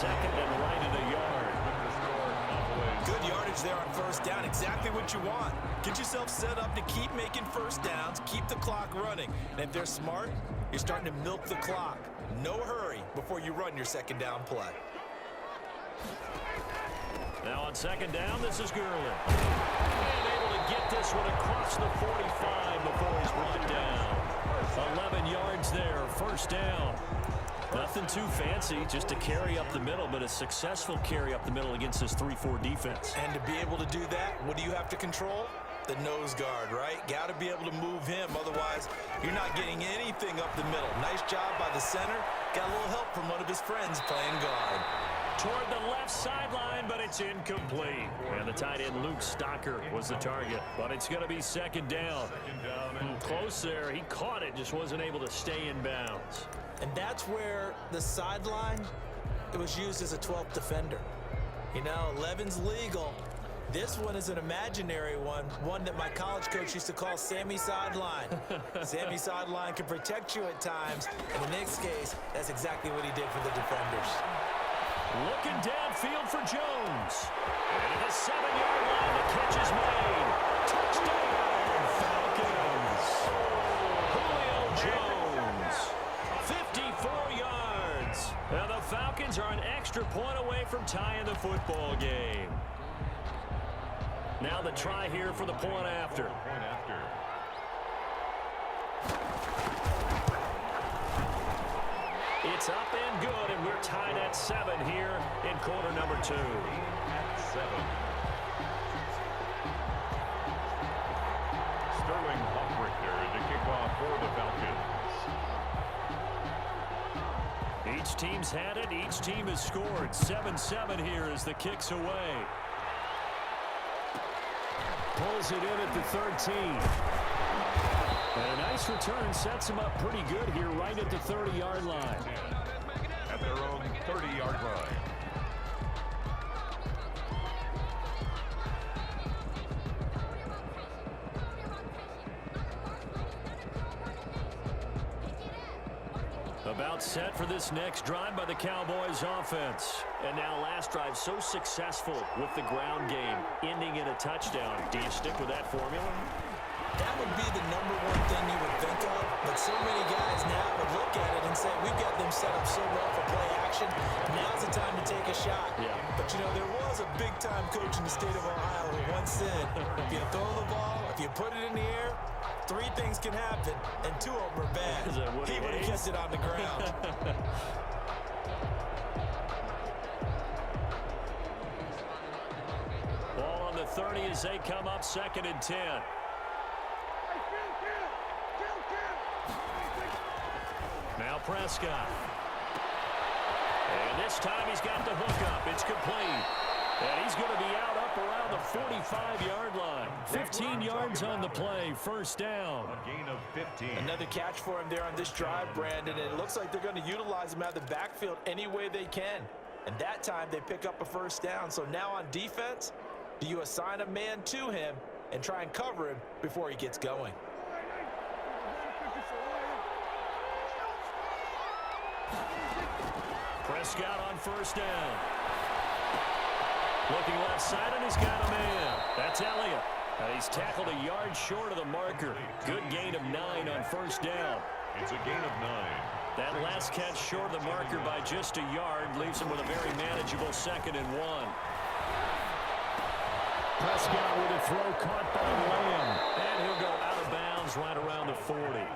second and right at a yard. Good yardage there on first down. Exactly what you want. Get yourself set up to keep making first downs, keep the clock running. And if they're smart, you're starting to milk the clock. No hurry before you run your second down play. Now on second down, this is Gurley. And able to get this one across the 45 before he's brought down. 11 yards there, first down. Nothing too fancy, just a carry up the middle, but a successful carry up the middle against this 3-4 defense. And to be able to do that, what do you have to control? The nose guard, right? Got to be able to move him, otherwise you're not getting anything up the middle. Nice job by the center. Got a little help from one of his friends playing guard. Toward the left sideline, but it's incomplete. And the tight end, Luke Stocker, was the target. But it's going to be second down. Close there. He caught it, just wasn't able to stay in bounds. And that's where the sideline, it was used as a 12th defender. You know, 11's legal. This one is an imaginary one that my college coach used to call Sammy Sideline. Sammy Sideline can protect you at times. In the next case, that's exactly what he did for the defenders. Looking downfield for Jones. And at the 7-yard line, the catch is made. Touchdown, Falcons. Julio Jones, 54 yards. Now the Falcons are an extra point away from tying the football game. Now the try here for the point after. It's up and good, and we're tied at 7 here in quarter number 2. Sterling Hofrichter to kick off for the Falcons. Each team's had it. Each team has scored. 7-7 here as the kick's away. Pulls it in at the 13. And a nice return sets him up pretty good here right at the 30-yard line. At their own 30-yard line. About set for this next drive by the Cowboys offense. And now last drive so successful with the ground game, ending in a touchdown. Do you stick with that formula? That would be the number one thing you would think of, but so many guys now would look at it and say, we've got them set up so well for play action, now's the time to take a shot. Yeah. But, you know, there was a big-time coach in the state of Ohio who once said, if you throw the ball, if you put it in the air, 3 things can happen, and 2 of them are bad. He would have kept it on the ground. Ball on the 30 as they come up second and 10. Now Prescott. And this time he's got the hook up. It's complete. And he's going to be out up around the 45-yard line. 15 yards on the play. First down. A gain of 15. Another catch for him there on this drive, Brandon, and it looks like they're going to utilize him out of the backfield any way they can. And that time they pick up a first down. So now on defense, do you assign a man to him and try and cover him before he gets going? Prescott on first down. Looking left side, and he's got a man. That's Elliott. He's tackled a yard short of the marker. Good gain of 9 on first down. It's a gain of 9. That last catch short of the marker by just a yard leaves him with a very manageable second and 1. Prescott with a throw caught by Lamb. And he'll go out of bounds right around the 40.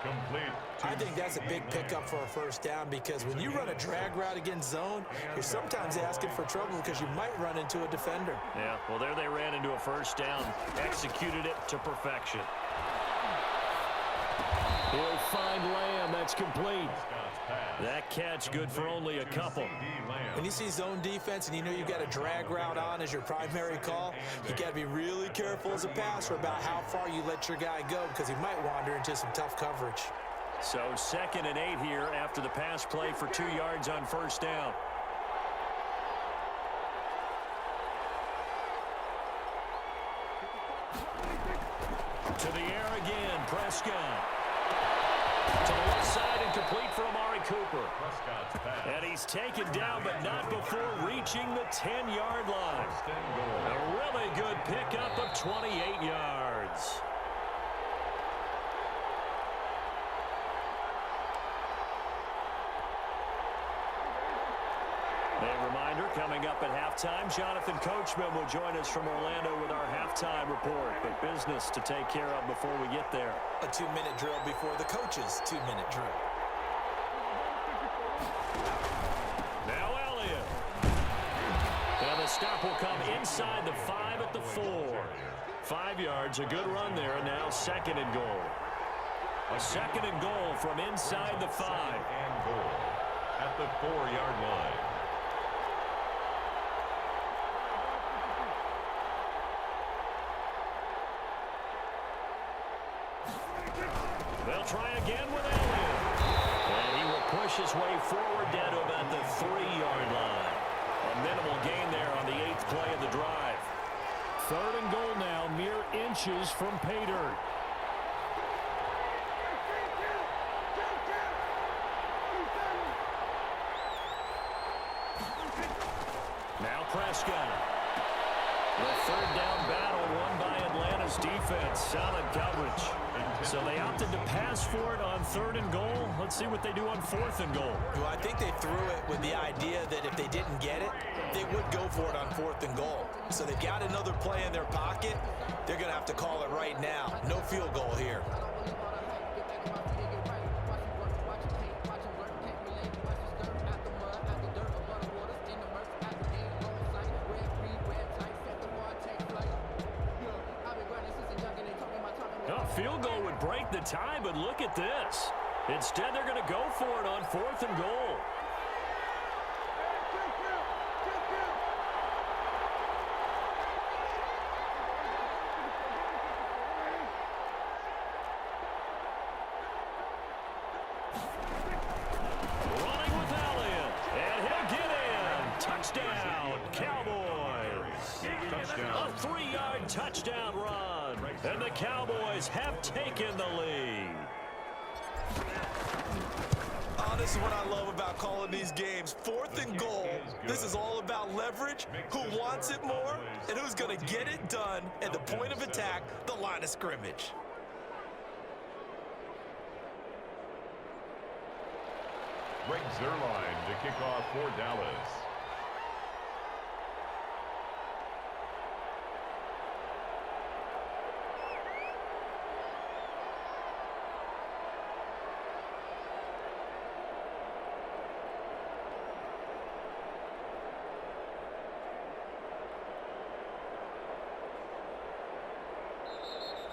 Complete. I think that's a big pickup for a first down because when you run a drag route against zone, you're sometimes asking for trouble because you might run into a defender. Yeah, well, there they ran into a first down. Executed it to perfection. He'll find Lamb. That's complete. That catch good for only a couple. When you see zone defense and you know you've got a drag route on as your primary call, you got to be really careful as a passer about how far you let your guy go because he might wander into some tough coverage. So 2nd and 8 here after the pass play for 2 yards on first down. To the air again, Prescott. To the left side and complete for Amari Cooper. Prescott's pass. And he's taken down, but not before reaching the 10-yard line. First and goal. A really good pickup of 28 yards. A reminder, coming up at halftime, Jonathan Coachman will join us from Orlando with our halftime report. But business to take care of before we get there. A 2-minute drill before the coach's 2-minute drill. Now Elliott. And the stop will come inside the 5 at the 4. 5 yards, a good run there, and now second and goal. A second and goal from inside the 5. And goal at the 4-yard line. They'll try again with Elliott. And he will push his way forward down to about the 3-yard line. A minimal gain there on the 8th play of the drive. Third and goal now, mere inches from pay dirt. Now Prescott. The third down battle won by Atlanta's defense. Solid coverage. So they opted to pass for it on third and goal. Let's see what they do on fourth and goal. Well, I think they threw it with the idea that if they didn't get it, they would go for it on fourth and goal. So they've got another play in their pocket. They're going to have to call it right now. No field goal here. Field goal would break the tie, but look at this. Instead, they're going to go for it on fourth and goal. Running with Elliott, and he'll get in. Touchdown, Cowboys. Touchdown. A 3-yard touchdown run. And the Cowboys have taken the lead. Oh, this is what I love about calling these games. Fourth and goal. This is all about leverage, who wants it more, and who's going to get it done at the point of attack, the line of scrimmage. Greg Zuerlein to kick off for Dallas.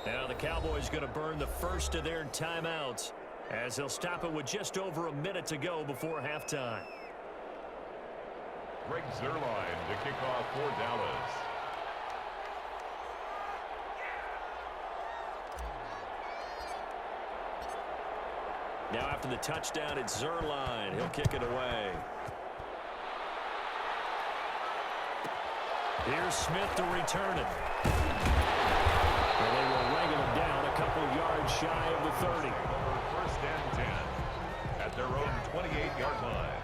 Now the Cowboys going to burn the first of their timeouts as they'll stop it with just over a minute to go before halftime. Greg Zuerlein to kick off for Dallas. Now after the touchdown, it's Zuerlein. He'll kick it away. Here's Smith to return it. And they will wrangle him down a couple of yards shy of the 30. First and 10 at their own 28-yard line.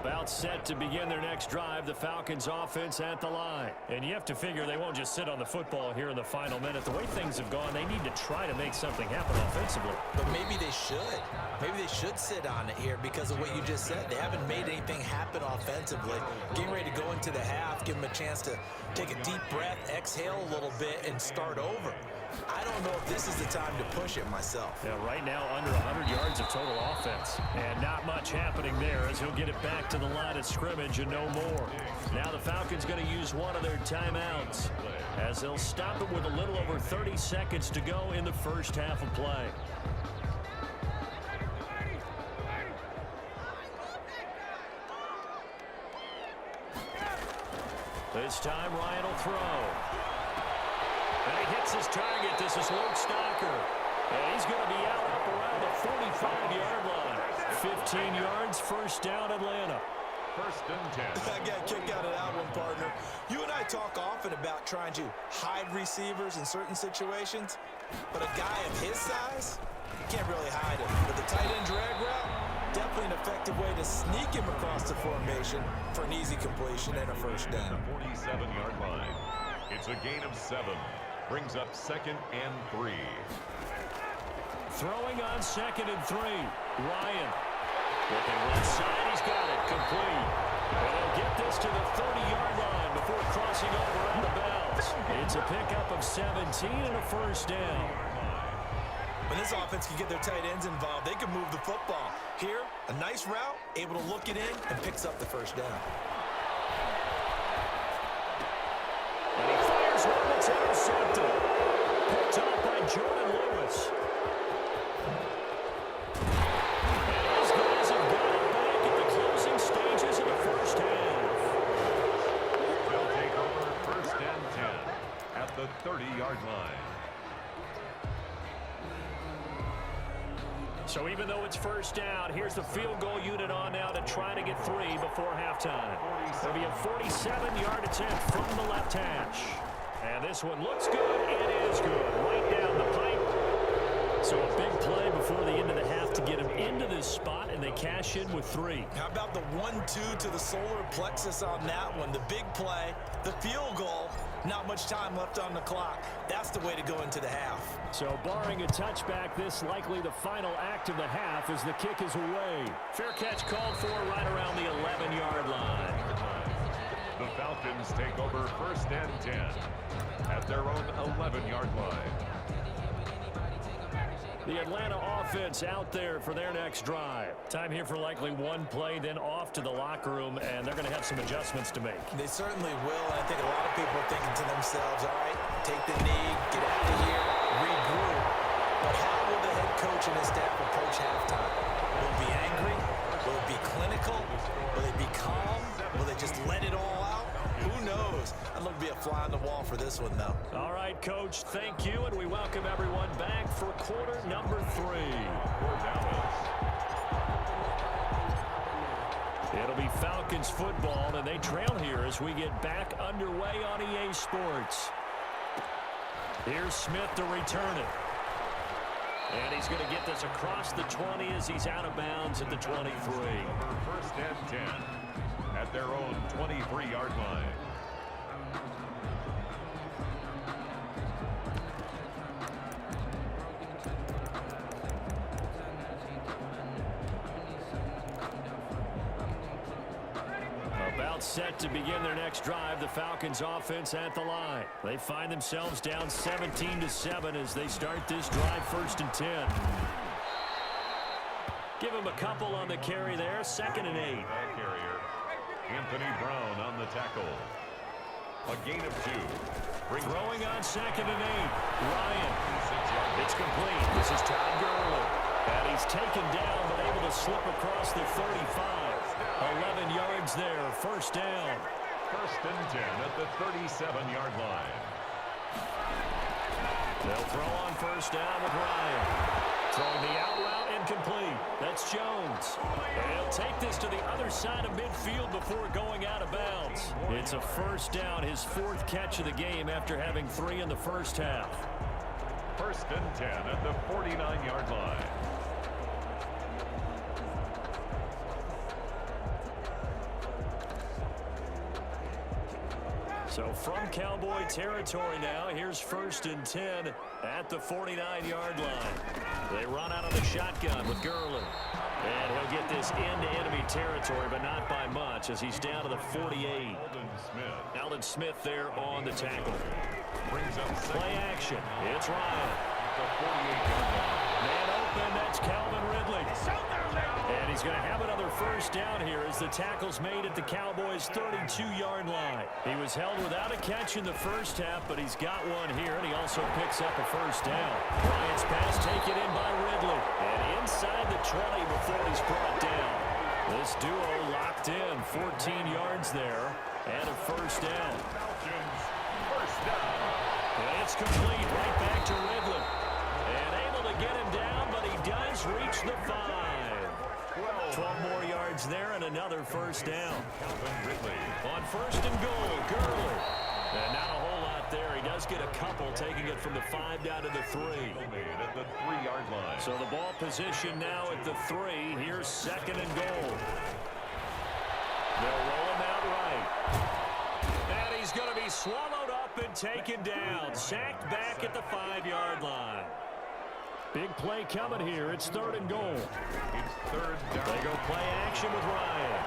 About set to begin their next drive, the Falcons offense at the line. And you have to figure they won't just sit on the football here in the final minute. The way things have gone, they need to try to make something happen offensively. But maybe they should. Maybe they should sit on it here because of what you just said. They haven't made anything happen offensively. Getting ready to go into the half, give them a chance to take a deep breath, exhale a little bit, and start over. I don't know if this is the time to push it myself. Yeah, right now under 100 yards of total offense. And not much happening there as he'll get it back to the line of scrimmage and no more. Now the Falcons going to use one of their timeouts as they'll stop it with a little over 30 seconds to go in the first half of play. This time Ryan will throw. And he hits his target. This is Luke Stocker. And he's going to be out up around the 45-yard line. 15 yards, first down Atlanta. First and 10. I got a kick out of that one, partner. You and I talk often about trying to hide receivers in certain situations, but a guy of his size, you can't really hide him. But the tight end drag route, definitely an effective way to sneak him across the formation for an easy completion and a first down. The 47-yard line. It's a gain of 7. Brings up 2nd and 3. Throwing on 2nd and 3. Ryan. Looking left side, he's got it. Complete. And he'll get this to the 30-yard line before crossing over out of bounds. It's a pickup of 17 and a first down. When this offense can get their tight ends involved, they can move the football. Here, a nice route, able to look it in, and picks up the first down. And he fires one that's intercepted. Picked up by Jordan Lewis. The 30-yard line. So even though it's first down, here's the field goal unit on now to try to get 3 before halftime. It'll be a 47-yard attempt from the left hash. And this one looks good. It is good. Right down the pipe. So a big play before the end of the half to get him into this spot, and they cash in with 3. How about the 1-2 to the solar plexus on that one? The big play, the field goal, not much time left on the clock. That's the way to go into the half. So barring a touchback, this likely the final act of the half as the kick is away. Fair catch called for right around the 11-yard line. The Falcons take over 1st and 10 at their own 11-yard line. The Atlanta offense out there for their next drive. Time here for likely one play, then off to the locker room, and they're going to have some adjustments to make. They certainly will, and I think a lot of people are thinking to themselves, all right, take the knee, get out of here, regroup. But how will the head coach and his staff approach halftime? Will it be angry? Will it be clinical? Will they be calm? Will they just let it all out? Who knows? I'd love to be a fly on the wall for this one, though. All right, Coach, thank you, and we welcome everyone back for quarter number 3. It'll be Falcons football, and they trail here as we get back underway on EA Sports. Here's Smith to return it. And he's going to get this across the 20 as he's out of bounds at the 23. 1st and 10 at their own 23-yard line. About set to begin their next drive, the Falcons offense at the line. They find themselves down 17-7 as they start this drive 1st and 10. Give him a couple on the carry there, 2nd and 8. Carrier, Anthony Brown on the tackle. A gain of 2. Throwing on 2nd and 8. Ryan. It's complete. This is Todd Gurley. And he's taken down but able to slip across the 35. 11 yards there, first down. 1st and 10 at the 37-yard line. They'll throw on first down with Ryan. Throwing the out route incomplete. That's Jones. And he'll take this to the other side of midfield before going out of bounds. It's a first down, his 4th catch of the game after having 3 in the first half. 1st and 10 at the 49-yard line. So from Cowboy territory now, here's 1st and 10 at the 49-yard line. They run out of the shotgun with Gurley. And he'll get this into enemy territory, but not by much as he's down to the 48. Aldon Smith there on the tackle. Brings up play action. It's Ryan. The 48-yard line. Man open, that's Calvin Ridley. And he's going to have another first down here as the tackle's made at the Cowboys' 32-yard line. He was held without a catch in the first half, but he's got one here, and he also picks up a first down. Bryant's pass taken in by Ridley. And inside the 20 before he's brought down. This duo locked in, 14 yards there, and a first down. Falcons, first down. And it's complete right back to Ridley. And able to get him down, but he does reach the 5. 12 more yards there and another first down. Calvin Ridley. On first and goal, Gurley. And not a whole lot there. He does get a couple, taking it from the 5 down to the 3. Made at the 3-yard line. So the ball position now at the 3. Here's second and goal. They'll roll him out right. And he's going to be swallowed up and taken down. Sacked back at the 5-yard line. Big play coming here. It's third and goal. It's third down. They go play action with Ryan.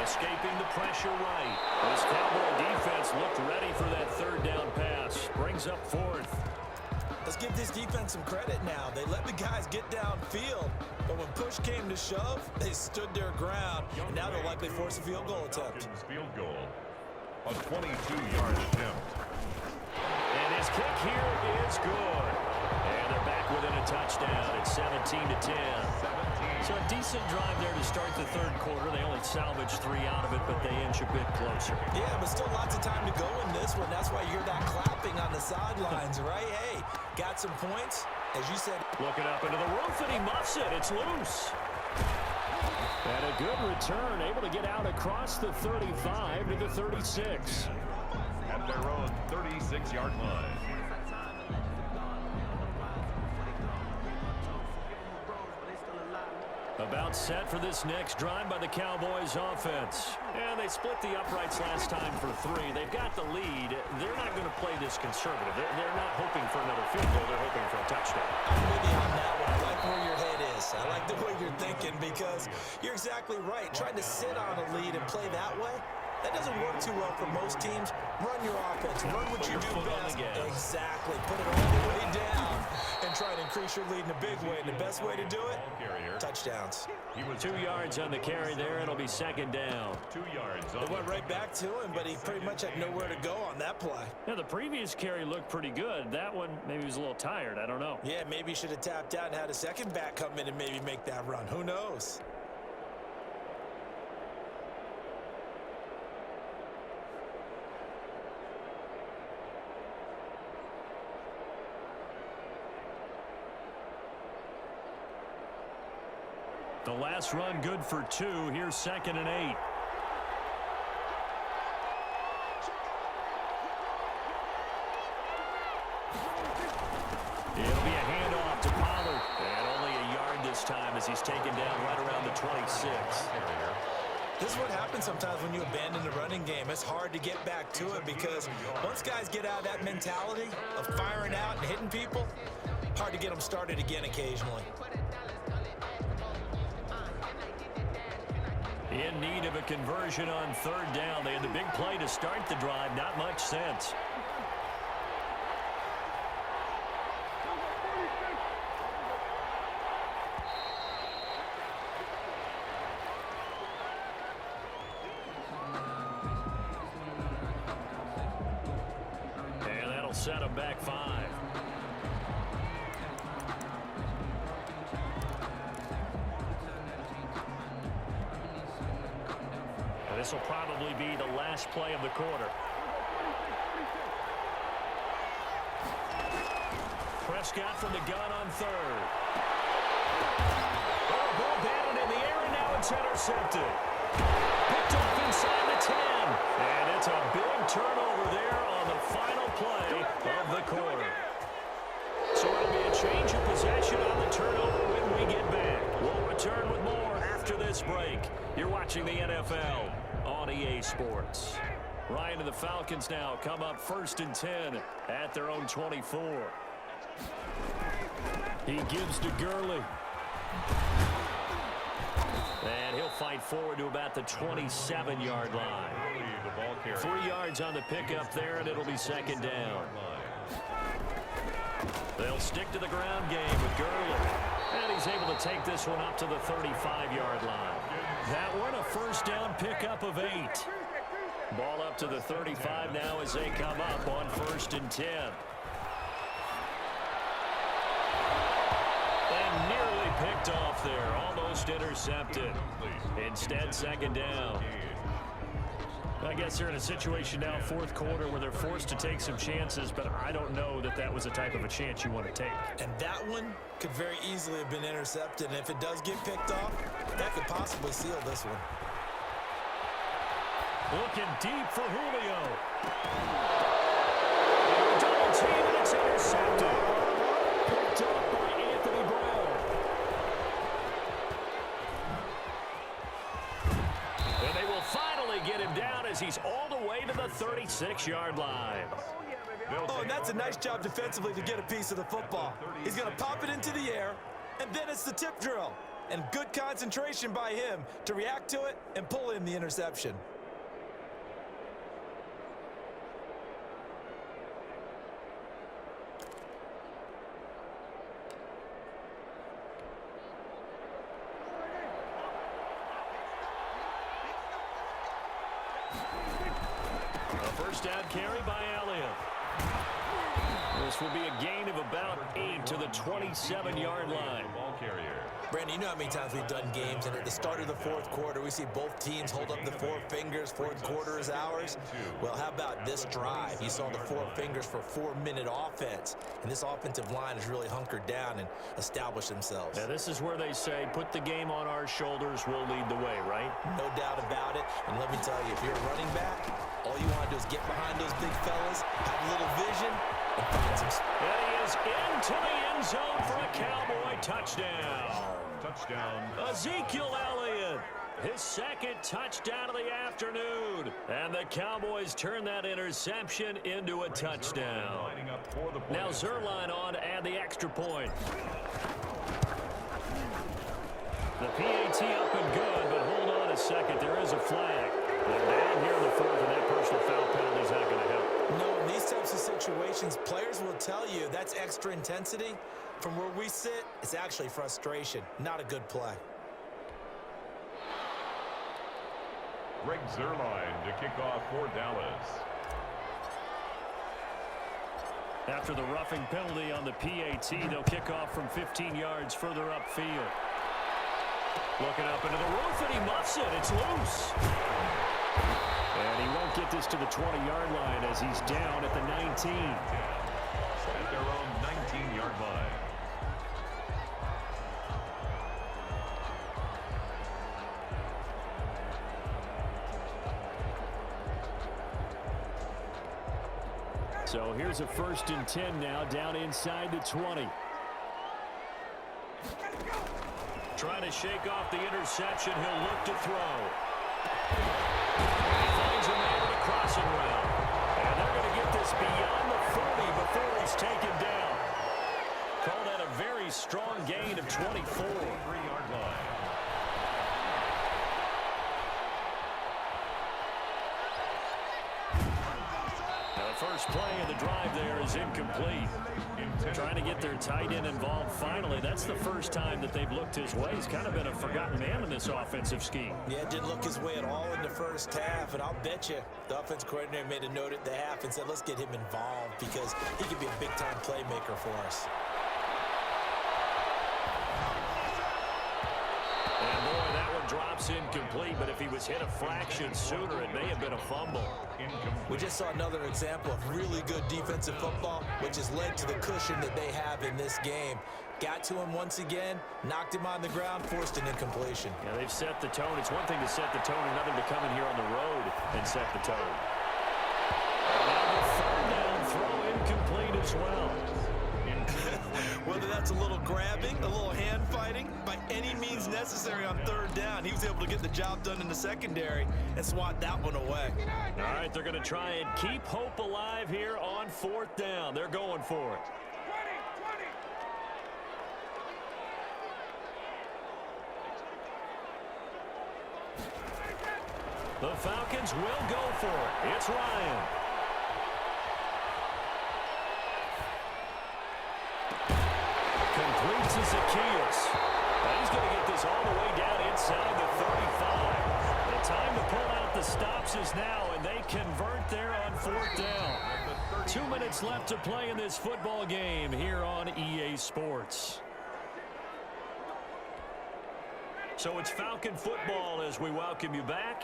Escaping the pressure right. This Cowboy defense looked ready for that third down pass. Brings up fourth. Let's give this defense some credit now. They let the guys get downfield, but when push came to shove, they stood their ground, and now they'll likely force a field goal attempt. Falcons field goal. A 22-yard attempt. And his kick here is good. And they're back within a touchdown. It's 17-10. So a decent drive there to start the third quarter. They only salvaged 3 out of it, but they inch a bit closer. Yeah, but still lots of time to go in this one. That's why you hear that clapping on the sidelines, right? Hey, got some points, as you said. Looking up into the roof, and he muffs it. It's loose. And a good return, able to get out across the 35 to the 36. At their own 36-yard line. About set for this next drive by the Cowboys offense. And they split the uprights last time for 3. They've got the lead. They're not going to play this conservative. They're not hoping for another field goal. They're hoping for a touchdown. I'm with you on that one. I like where your head is. I like the way you're thinking because you're exactly right. Trying to sit on a lead and play that way, that doesn't work too well for most teams. Run your offense. Run what you do best. Exactly. Put it all the way down and try to increase your lead in a big way. And the best way to do it, touchdowns. He was 2 yards on the carry there. It'll be second down. 2 yards. It went right back to him, but he pretty much had nowhere to go on that play. Yeah, the previous carry looked pretty good. That one, maybe he was a little tired. I don't know. Yeah, maybe he should have tapped out and had a second back come in and maybe make that run. Who knows? The last run good for 2. Here's second and 8. It'll be a handoff to Pollard. And only a yard this time as he's taken down right around the 26. This is what happens sometimes when you abandon the running game. It's hard to get back to it because once guys get out of that mentality of firing out and hitting people, hard to get them started again occasionally. In need of a conversion on third down. They had the big play to start the drive. Not much sense. And that'll set them back 5. This will probably be the last play of the quarter. Prescott from the gun on third. Oh, ball batted in the air, and now it's intercepted. Picked off inside the 10. And it's a big turnover there on the final play of the quarter. So it'll be a change of possession on the turnover when we get back. We'll return with more after this break. You're watching the NFL on EA Sports. Ryan and the Falcons now come up first and 10 at their own 24. He gives to Gurley. And he'll fight forward to about the 27-yard line. 3 yards on the pickup there, and it'll be second down. They'll stick to the ground game with Gurley. And he's able to take this one up to the 35-yard line. That one a first down pickup of 8. Ball up to the 35 now as they come up on first and 10. And nearly picked off there. Almost intercepted. Instead, second down. I guess they're in a situation now, fourth quarter, where they're forced to take some chances, but I don't know that that was the type of a chance you want to take. And that one could very easily have been intercepted. And if it does get picked off, that could possibly seal this one. Looking deep for Julio. Double team, and it's intercepted. Picked up by Anthony Brown. And they will finally get him down as he's all the way to the 36-yard line. Oh, and that's a nice job defensively to get a piece of the football. He's going to pop it into the air, and then it's the tip drill. And good concentration by him to react to it and pull in the interception. A first down carry by Elliott. This will be a gain of about 8 to the 27-yard line. Ball carrier. Brandon, you know how many times we've done games, and at the start of the fourth quarter, we see both teams hold up the four fingers, fourth quarter is ours. Well, how about this drive? You saw the four fingers for 4-minute offense, and this offensive line has really hunkered down and established themselves. Now, this is where they say, put the game on our shoulders, we'll lead the way, right? No doubt about it, and let me tell you, if you're a running back, all you want to do is get behind those big fellas, have a little vision, and find some... And he is into the end zone for a Cowboy touchdown. Touchdown. Ezekiel Elliott, his second touchdown of the afternoon. And the Cowboys turn that interception into a touchdown. Lining up for the Now Zuerlein on to add the extra point. The PAT up and good, but hold on a second. There is a flag. They're down here in the fourth, and that personal foul penalty is not going to help. No, in these types of situations, players will tell you that's extra intensity. From where we sit, it's actually frustration, not a good play. Greg Zuerlein to kick off for Dallas. After the roughing penalty on the PAT, they'll kick off from 15 yards further upfield. Looking up into the roof, and he muffs it. It's loose. And he won't get this to the 20-yard line as he's down at the 19. At their own 19-yard line. So here's a 1st and 10 now, down inside the 20. Trying to shake off the interception. He'll look to throw. He finds a man with a crossing route. And they're going to get this beyond the 40 before he's taken down. Call that a very strong gain of 24. 3-yard line. The first play of the drive there is incomplete. Trying to get their tight end involved finally. That's the first time that they've looked his way. He's kind of been a forgotten man in this offensive scheme. Yeah, didn't look his way at all in the first half, and I'll bet you the offense coordinator made a note at the half and said, let's get him involved because he could be a big-time playmaker for us. And boy, that one drops incomplete, but if he was hit a fraction sooner, it may have been a fumble. We just saw another example of really good defensive football, which has led to the cushion that they have in this game. Got to him once again, knocked him on the ground, forced an incompletion. Yeah, they've set the tone. It's one thing to set the tone, another to come in here on the road and set the tone. And now the 3rd down throw incomplete as well. Whether that's a little grabbing, a little hand fighting, by any means necessary on 3rd down, he was able to get the job done in the secondary and swat that one away. All right, they're going to try and keep hope alive here on 4th down. They're going for it. The Falcons will go for it. It's Ryan. Complete to Zaccheaus. He's going to get this all the way down inside the 35. The time to pull out the stops is now, and they convert there on 4th down. 2 minutes left to play in this football game here on EA Sports. So it's Falcon football as we welcome you back.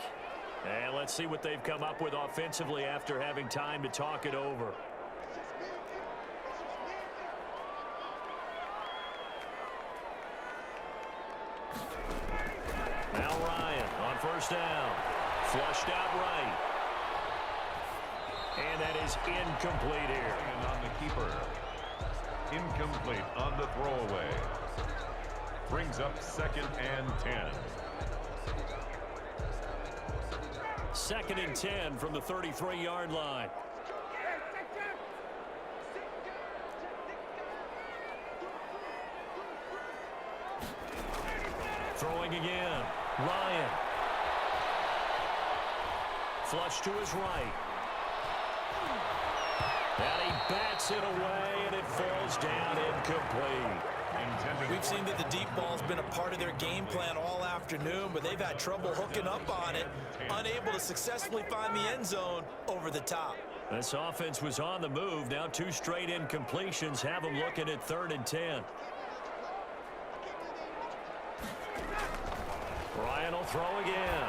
And let's see what they've come up with offensively after having time to talk it over. Now Ryan on first down. Flushed out right. And that is incomplete here. And on the keeper. Incomplete on the throwaway. Brings up 2nd and 10. 2nd and 10 from the 33-yard line. Throwing again. Ryan. Flush to his right. And he bats it away, and it falls down incomplete. We've seen that the deep ball's been a part of their game plan all afternoon, but they've had trouble hooking up on it, unable to successfully find the end zone over the top. This offense was on the move. Now 2 straight incompletions have them looking at 3rd and 10. Ryan will throw again.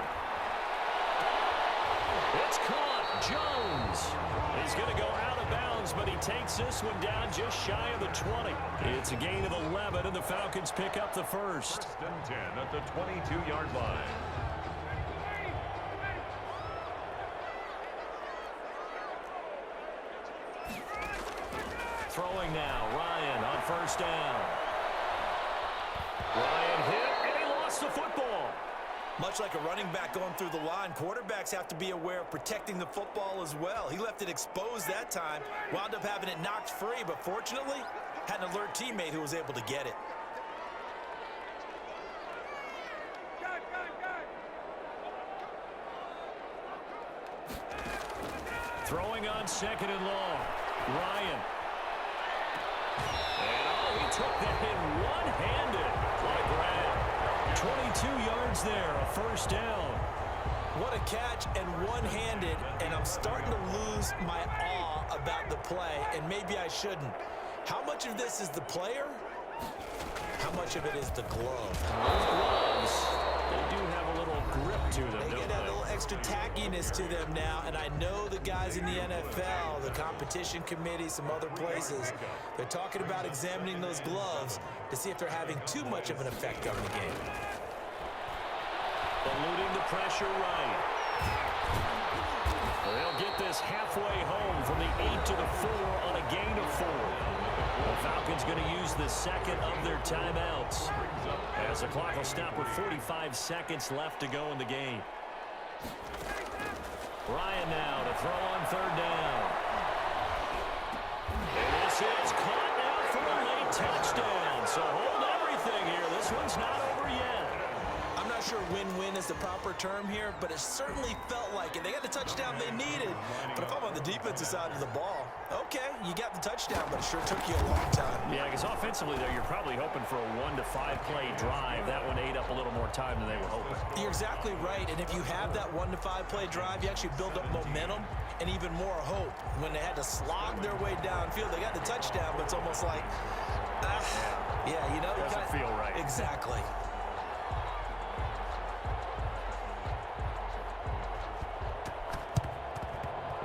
It's caught. Jones. He's going to go out of bounds, but he takes this one down just shy of the 20. It's a gain of 11, and the Falcons pick up the first. 1st and 10 at the 22-yard line. Throwing now. Ryan on first down. Ryan hit, and he lost the football. Much like a running back going through the line, quarterbacks have to be aware of protecting the football as well. He left it exposed that time, wound up having it knocked free, but fortunately, had an alert teammate who was able to get it. Throwing on 2nd and long. Ryan. And he took that in one-handed. What a grab. 22 yards there, a first down. What a catch and one-handed, and I'm starting to lose my awe about the play, and maybe I shouldn't. How much of this is the player? How much of it is the glove? Those gloves, they do have a little grip to them, They don't get a they? little extra tackiness to them now, and I know the guys in the NFL, the competition committee, some other places, they're talking about examining those gloves to see if they're having too much of an effect on the game. Eluding the pressure right. They'll get this halfway home from the 8 to the 4 on a gain of 4. The Falcons going to use the second of their timeouts as the clock will stop with 45 seconds left to go in the game. Ryan now to throw on 3rd down. And this is caught now for a late touchdown. So hold everything here. This one's not over yet. I'm not sure win-win is the proper term here, but it certainly felt like it. They got the touchdown they needed, but if I'm on the defensive side of the ball, okay, you got the touchdown, but it sure took you a long time. Yeah, because offensively, though, you're probably hoping for a 1 to 5 play drive. That one ate up a little more time than they were hoping. You're exactly right, and if you have that 1 to 5 play drive, you actually build up momentum and even more hope. When they had to slog their way downfield, they got the touchdown, but it's almost like, yeah, you know. Doesn't feel right. Exactly.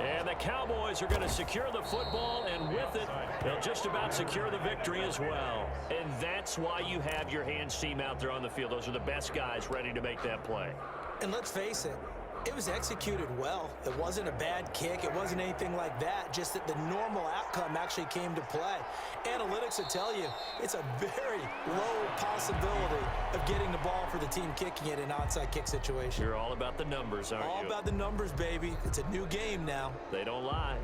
And the Cowboys are going to secure the football, and with it, they'll just about secure the victory as well. And that's why you have your hands team out there on the field. Those are the best guys ready to make that play. And let's face it, it was executed well. It wasn't a bad kick. It wasn't anything like that, just that the normal outcome actually came to play. Analytics will tell you it's a very low possibility of getting the ball for the team kicking it in an onside kick situation. You're all about the numbers, aren't you? All about the numbers, baby. It's a new game now. They don't lie.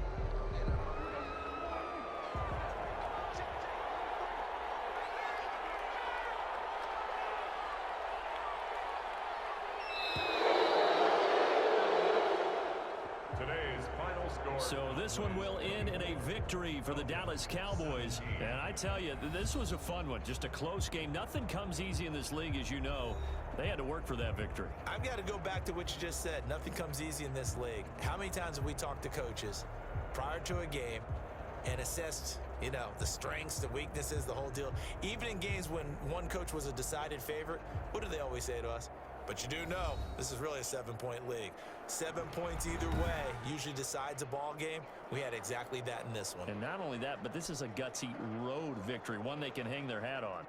So this one will end in a victory for the Dallas Cowboys. And I tell you, this was a fun one. Just a close game. Nothing comes easy in this league, as you know. They had to work for that victory. I've got to go back to what you just said. Nothing comes easy in this league. How many times have we talked to coaches prior to a game and assessed, you know, the strengths, the weaknesses, the whole deal? Even in games when one coach was a decided favorite, what do they always say to us? But you do know this is really a 7-point league. 7 points either way usually decides a ball game. We had exactly that in this one. And not only that, but this is a gutsy road victory, one they can hang their hat on.